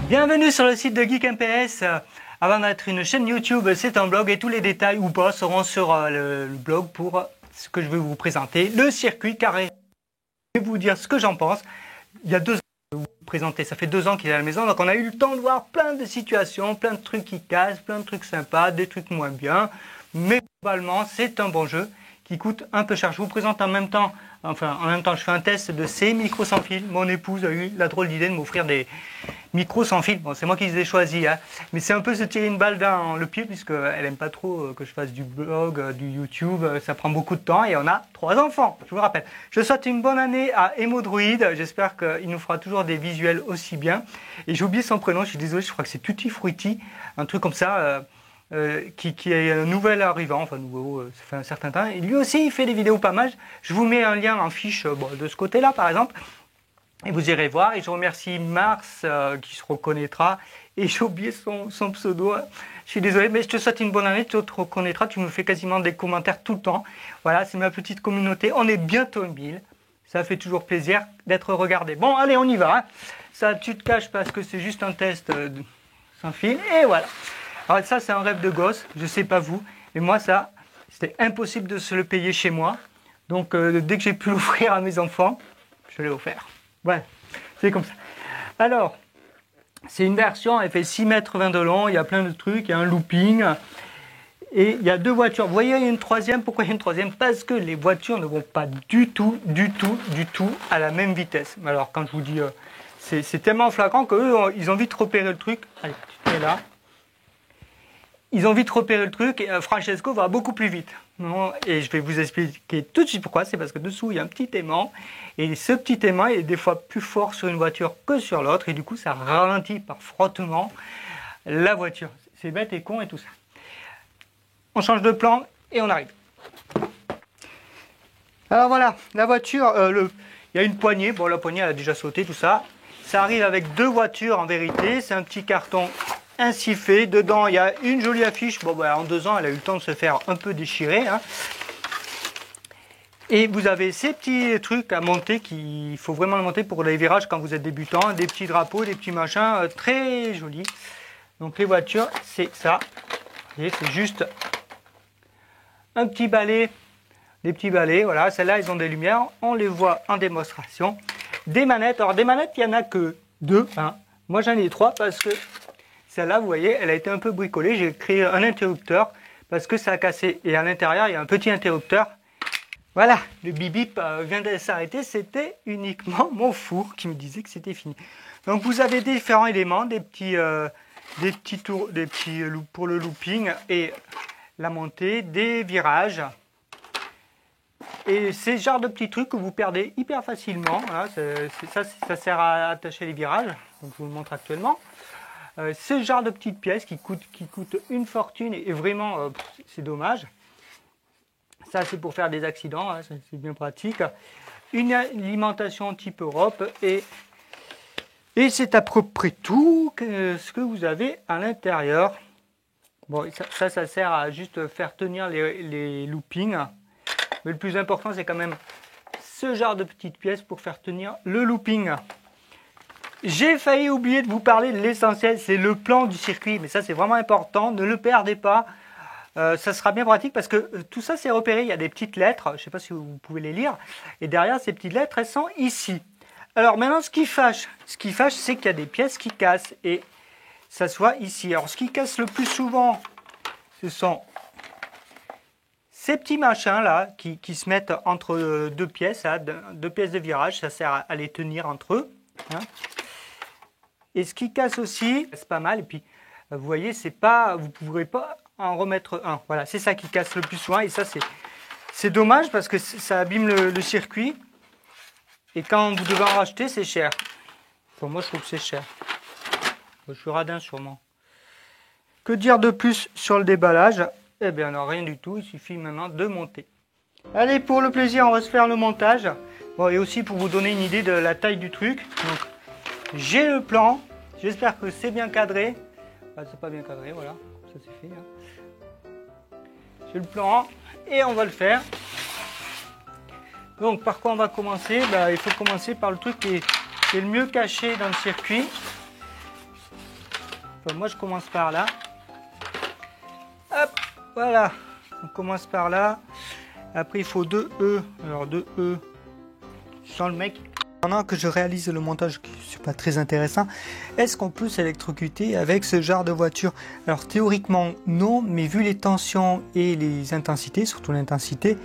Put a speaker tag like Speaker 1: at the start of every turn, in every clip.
Speaker 1: Bienvenue sur le site de Geek MPS. Avant d'être une chaîne YouTube, c'est un blog et tous les détails ou pas seront sur le blog pour ce que je vais vous présenter, le circuit carré. Je vais vous dire ce que j'en pense. Il y a 2 ans que je vais vous présenter, ça fait 2 ans qu'il est à la maison, donc on a eu le temps de voir plein de situations, plein de trucs qui cassent, plein de trucs sympas, des trucs moins bien. Mais globalement, c'est un bon jeu qui coûte un peu cher. Je vous présente en même temps, je fais un test de ces micros sans fil. Mon épouse a eu la drôle d'idée de m'offrir des micros sans fil. Bon, c'est moi qui les ai choisis, hein. Mais c'est un peu se tirer une balle dans le pied puisqu'elle n'aime pas trop que je fasse du blog, du YouTube. Ça prend beaucoup de temps et on a 3 enfants, je vous rappelle. Je souhaite une bonne année à Emodroid. J'espère qu'il nous fera toujours des visuels aussi bien. Et j'ai oublié son prénom, je suis désolé, je crois que c'est Tutti Frutti, un truc comme ça. Qui est un nouvel arrivant, enfin nouveau, ça fait un certain temps. Et lui aussi, il fait des vidéos pas mal. Je vous mets un lien en fiche de ce côté-là, par exemple. Et vous irez voir. Et je remercie Mars, qui se reconnaîtra. Et j'ai oublié son pseudo. Je suis désolé, mais je te souhaite une bonne année. Tu te reconnaîtras. Tu me fais quasiment des commentaires tout le temps. Voilà, c'est ma petite communauté. On est bientôt 1000. Ça fait toujours plaisir d'être regardé. Bon, allez, on y va. Hein. Ça, tu te caches parce que c'est juste un test sans fil. Et voilà. Alors ça, c'est un rêve de gosse, je ne sais pas vous, mais moi, ça, c'était impossible de se le payer chez moi. Donc, dès que j'ai pu l'offrir à mes enfants, je l'ai offert. Ouais, c'est comme ça. Alors, c'est une version, elle fait 6,20 m de long, il y a plein de trucs, il y a un looping. Et il y a 2 voitures. Vous voyez, il y a une troisième. Pourquoi il y a une troisième? Parce que les voitures ne vont pas du tout à la même vitesse. Alors, quand je vous dis, c'est tellement flagrant qu'eux, ils ont vite repéré le truc. Allez, tu te mets là. Ils ont vite repéré le truc et Francesco va beaucoup plus vite. Et je vais vous expliquer tout de suite pourquoi. C'est parce que dessous, il y a un petit aimant. Et ce petit aimant est des fois plus fort sur une voiture que sur l'autre. Et du coup, ça ralentit par frottement la voiture. C'est bête et con et tout ça. On change de plan et on arrive. Alors voilà, la voiture, il y a une poignée. Bon, la poignée, elle a déjà sauté, tout ça. Ça arrive avec 2 voitures en vérité. C'est un petit carton ainsi fait. Dedans, il y a une jolie affiche. Bon, en 2 ans, elle a eu le temps de se faire un peu déchirer. Hein. Et vous avez ces petits trucs à monter qu'il faut vraiment monter pour les virages quand vous êtes débutant. Des petits drapeaux, des petits machins très jolis. Donc les voitures, c'est ça. Vous voyez, c'est juste un petit balai. Des petits balais, voilà. Celles-là, ils ont des lumières. On les voit en démonstration. Des manettes. Alors des manettes, il n'y en a que 2. Hein. Moi, j'en ai 3 parce que celle-là, vous voyez, elle a été un peu bricolée. J'ai créé un interrupteur parce que ça a cassé. Et à l'intérieur, il y a un petit interrupteur. Voilà, le bip-bip vient de s'arrêter. C'était uniquement mon four qui me disait que c'était fini. Donc, vous avez différents éléments, des petits loops pour le looping et la montée, des virages. Et c'est ce genre de petits trucs que vous perdez hyper facilement. Voilà, ça sert à attacher les virages. Donc, je vous le montre actuellement. Ce genre de petites pièces qui coûtent une fortune et vraiment c'est dommage. Ça c'est pour faire des accidents, hein, c'est bien pratique. Une alimentation type Europe et c'est à peu près tout ce que vous avez à l'intérieur. Bon, ça sert à juste faire tenir les loopings. Mais le plus important c'est quand même ce genre de petites pièces pour faire tenir le looping. J'ai failli oublier de vous parler de l'essentiel, c'est le plan du circuit. Mais ça, c'est vraiment important, ne le perdez pas. Ça sera bien pratique parce que tout ça, c'est repéré. Il y a des petites lettres, je ne sais pas si vous pouvez les lire. Et derrière, ces petites lettres, elles sont ici. Alors maintenant, ce qui fâche, c'est qu'il y a des pièces qui cassent. Et ça se voit ici. Alors, ce qui casse le plus souvent, ce sont ces petits machins-là qui se mettent entre 2 pièces, hein, 2 pièces de virage. Ça sert à les tenir entre eux. Hein. Et ce qui casse aussi, c'est pas mal. Et puis, vous voyez, vous ne pourrez pas en remettre un. Voilà, c'est ça qui casse le plus souvent. Et ça, c'est dommage parce que ça abîme le circuit. Et quand vous devez en racheter, c'est cher. Bon, moi, je trouve que c'est cher. Je suis radin sûrement. Que dire de plus sur le déballage? Eh bien, non, rien du tout. Il suffit maintenant de monter. Allez, pour le plaisir, on va se faire le montage. Bon, et aussi pour vous donner une idée de la taille du truc. Donc, j'ai le plan. J'espère que c'est bien cadré. Ah, c'est pas bien cadré, voilà. Ça c'est fait. Hein. J'ai le plan et on va le faire. Donc, par quoi on va commencer? Il faut commencer par le truc qui est le mieux caché dans le circuit. moi je commence par là. Hop, voilà. On commence par là. Après il faut 2 E. Alors 2 E sans le mec. Pendant que je réalise le montage qui n'est pas très intéressant, est-ce qu'on peut s'électrocuter avec ce genre de voiture? Alors théoriquement non, mais vu les tensions et les intensités, surtout l'intensité,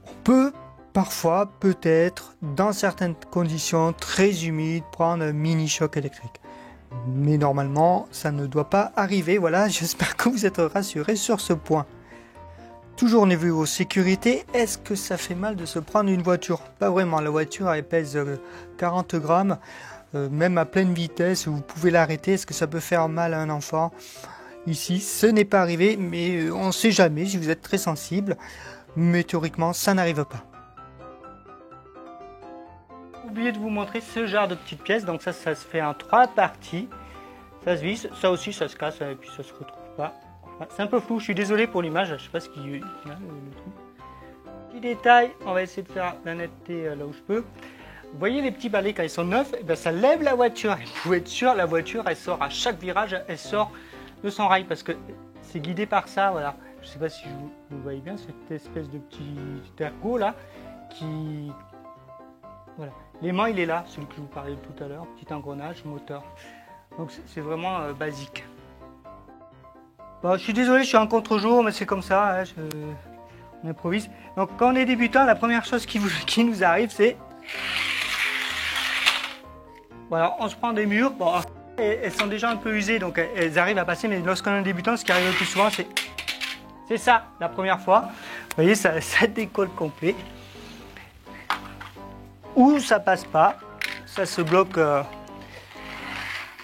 Speaker 1: on peut parfois, peut-être, dans certaines conditions très humides, prendre un mini choc électrique. Mais normalement, ça ne doit pas arriver. Voilà, j'espère que vous êtes rassurés sur ce point. Toujours niveau sécurité, est-ce que ça fait mal de se prendre une voiture? Pas vraiment, la voiture elle pèse 40 grammes, même à pleine vitesse, vous pouvez l'arrêter. Est-ce que ça peut faire mal à un enfant? Ici, ce n'est pas arrivé, mais on ne sait jamais si vous êtes très sensible. Mais théoriquement, ça n'arrive pas. J'ai oublié de vous montrer ce genre de petites pièces, donc ça se fait en 3 parties. Ça se visse, ça aussi ça se casse et puis ça se retrouve pas. C'est un peu flou, je suis désolé pour l'image, je sais pas ce qu'il y a le truc. Petit détail, on va essayer de faire la netteté là où je peux. Vous voyez les petits balais quand ils sont neufs, et bien ça lève la voiture. Et vous pouvez être sûr, la voiture elle sort à chaque virage, elle sort de son rail parce que c'est guidé par ça. Voilà. Je sais pas si vous voyez bien cette espèce de petit ergot là qui. Voilà. L'aimant il est là, celui que je vous parlais tout à l'heure, petit engrenage moteur. Donc c'est vraiment basique. Bon, je suis désolé, je suis en contre-jour, mais c'est comme ça, hein, on improvise. Donc quand on est débutant, la première chose qui nous arrive, c'est... Voilà, on se prend des murs. Bon, elles sont déjà un peu usées, donc elles arrivent à passer, mais lorsqu'on est débutant, ce qui arrive le plus souvent, c'est ça, la première fois. Vous voyez, ça décolle complet. Ou ça passe pas, ça se bloque.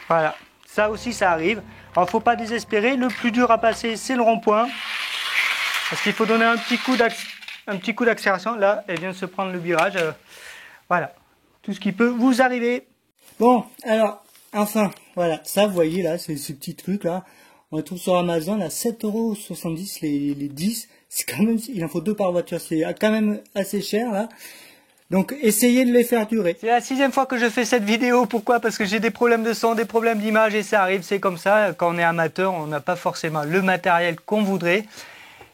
Speaker 1: Voilà, ça aussi, ça arrive. Alors, il ne faut pas désespérer. Le plus dur à passer, c'est le rond-point. Parce qu'il faut donner un petit coup d'accélération. Là, elle vient de se prendre le virage. Voilà. Tout ce qui peut vous arriver. Bon, alors, enfin, voilà. Ça, vous voyez, là, c'est ce petit truc-là. On le trouve sur Amazon à 7,70 € les 10. C'est quand même, il en faut 2 par voiture. C'est quand même assez cher, là. Donc essayez de les faire durer. C'est la 6e fois que je fais cette vidéo. Pourquoi? Parce que j'ai des problèmes de son, des problèmes d'image et ça arrive, c'est comme ça. Quand on est amateur, on n'a pas forcément le matériel qu'on voudrait.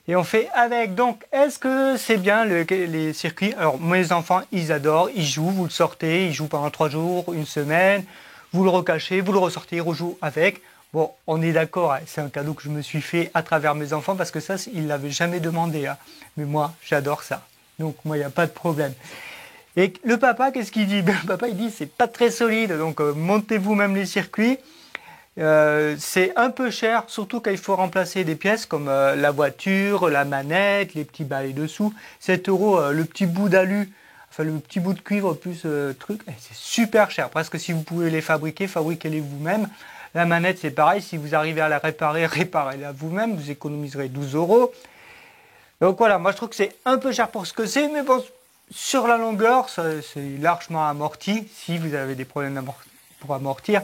Speaker 1: Et on fait avec. Donc est-ce que c'est bien les circuits? Alors mes enfants, ils adorent, ils jouent, vous le sortez, ils jouent pendant 3 jours, une semaine, vous le recachez, vous le ressortez, ils rejouent avec. Bon, on est d'accord, hein, c'est un cadeau que je me suis fait à travers mes enfants parce que ça, ils ne l'avaient jamais demandé. Hein. Mais moi, j'adore ça. Donc moi, il n'y a pas de problème. Et le papa, qu'est-ce qu'il dit? Le papa, il dit c'est pas très solide, donc montez vous-même les circuits. C'est un peu cher, surtout quand il faut remplacer des pièces comme la voiture, la manette, les petits balais dessous. 7 €, le petit bout d'alu, enfin le petit bout de cuivre plus truc, c'est super cher. Presque si vous pouvez les fabriquer, fabriquez-les vous-même. La manette, c'est pareil, si vous arrivez à la réparer, réparez-la vous-même, vous économiserez 12 €. Donc voilà, moi je trouve que c'est un peu cher pour ce que c'est, mais bon, sur la longueur, c'est largement amorti si vous avez des problèmes pour amortir.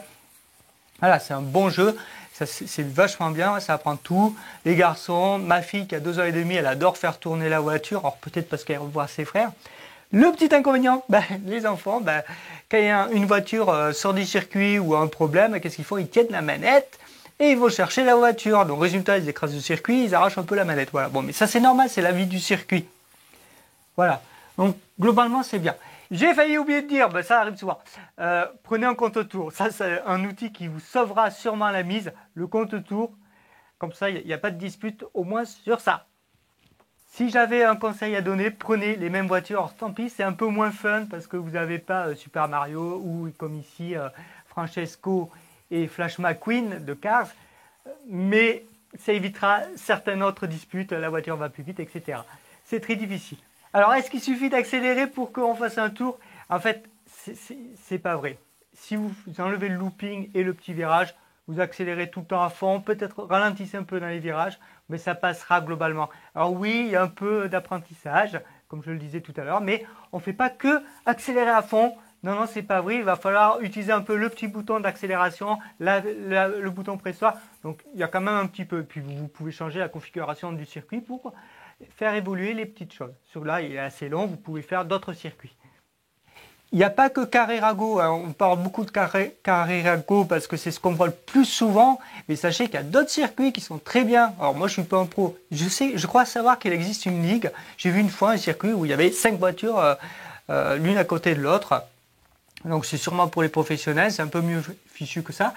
Speaker 1: Voilà, c'est un bon jeu, c'est vachement bien, ça apprend tout. Les garçons, ma fille qui a 2 ans et demi, elle adore faire tourner la voiture, alors peut-être parce qu'elle revoit ses frères. Le petit inconvénient, les enfants, quand il y a une voiture sort du circuit ou un problème, qu'est-ce qu'ils font? Ils tiennent la manette et ils vont chercher la voiture. Donc résultat, ils écrasent le circuit, ils arrachent un peu la manette. Voilà. Bon, mais ça c'est normal, c'est la vie du circuit. Voilà. Donc globalement c'est bien. J'ai failli oublier de dire, ça arrive souvent, prenez un compte-tour. Ça c'est un outil qui vous sauvera sûrement la mise, le compte-tour. Comme ça il n'y a pas de dispute au moins sur ça. Si j'avais un conseil à donner, prenez les mêmes voitures. Alors, tant pis, c'est un peu moins fun parce que vous n'avez pas Super Mario ou comme ici Francesco et Flash McQueen de Cars. Mais ça évitera certaines autres disputes, la voiture va plus vite, etc. C'est très difficile. Alors, est-ce qu'il suffit d'accélérer pour qu'on fasse un tour? En fait, c'est pas vrai. Si vous enlevez le looping et le petit virage, vous accélérez tout le temps à fond, peut-être ralentissez un peu dans les virages, mais ça passera globalement. Alors oui, il y a un peu d'apprentissage, comme je le disais tout à l'heure, mais on ne fait pas que accélérer à fond. Non, non, c'est pas vrai. Il va falloir utiliser un peu le petit bouton d'accélération, le bouton pressoir. Donc, il y a quand même un petit peu. Puis, vous pouvez changer la configuration du circuit pour faire évoluer les petites choses. Celui-là, il est assez long. Vous pouvez faire d'autres circuits. il n'y a pas que Carrerago, hein. On parle beaucoup de Carrerago parce que c'est ce qu'on voit le plus souvent, mais sachez qu'il y a d'autres circuits qui sont très bien. Alors moi je suis pas un pro, je crois savoir qu'il existe une ligue. J'ai vu une fois un circuit où il y avait 5 voitures l'une à côté de l'autre. Donc c'est sûrement pour les professionnels, c'est un peu mieux fichu que ça.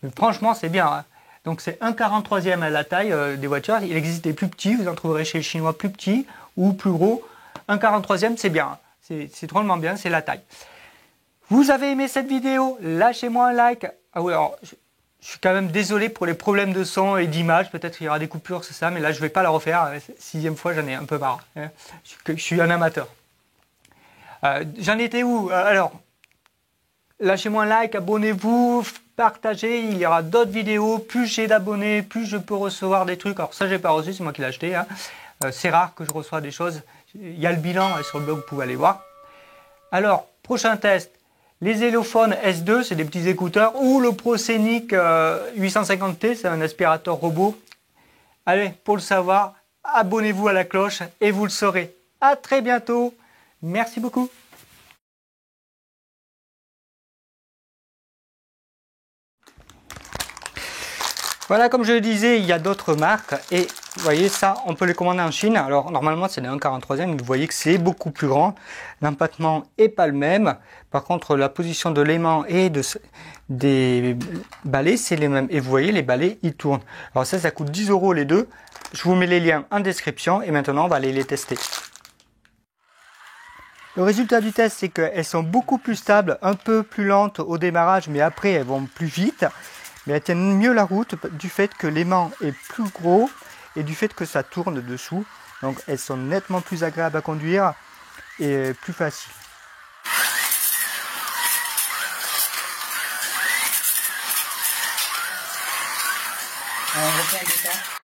Speaker 1: Mais franchement c'est bien, hein. Donc c'est 1,43e à la taille des voitures. Il existe des plus petits, vous en trouverez chez les Chinois plus petits ou plus gros. 1,43e c'est bien, hein. C'est drôlement bien, c'est la taille. Vous avez aimé cette vidéo? Lâchez-moi un like. Ah oui, alors, je suis quand même désolé pour les problèmes de son et d'image. Peut-être qu'il y aura des coupures, c'est ça, mais là, je ne vais pas la refaire. 6e fois, j'en ai un peu marre, hein. Je suis un amateur. J'en étais où? Alors, lâchez-moi un like, abonnez-vous, partagez. Il y aura d'autres vidéos. Plus j'ai d'abonnés, plus je peux recevoir des trucs. Alors ça, j'ai pas reçu, c'est moi qui l'ai acheté, hein. C'est rare que je reçois des choses. Il y a le bilan sur le blog, vous pouvez aller voir. Alors, prochain test, les Elophone S2, c'est des petits écouteurs, ou le ProScenic 850T, c'est un aspirateur robot. Allez, pour le savoir, abonnez-vous à la cloche et vous le saurez. À très bientôt. Merci beaucoup. Voilà, comme je le disais, il y a d'autres marques et vous voyez ça, on peut les commander en Chine. Alors normalement c'est des 1,43e, mais vous voyez que c'est beaucoup plus grand. L'empattement est pas le même. Par contre, la position de l'aimant et des balais, c'est les mêmes. Et vous voyez, les balais, ils tournent. Alors ça coûte 10 € les deux. Je vous mets les liens en description et maintenant on va aller les tester. Le résultat du test, c'est qu'elles sont beaucoup plus stables, un peu plus lentes au démarrage, mais après elles vont plus vite. Mais elles tiennent mieux la route du fait que l'aimant est plus gros et du fait que ça tourne dessous. Donc elles sont nettement plus agréables à conduire et plus faciles. On refait un dessin.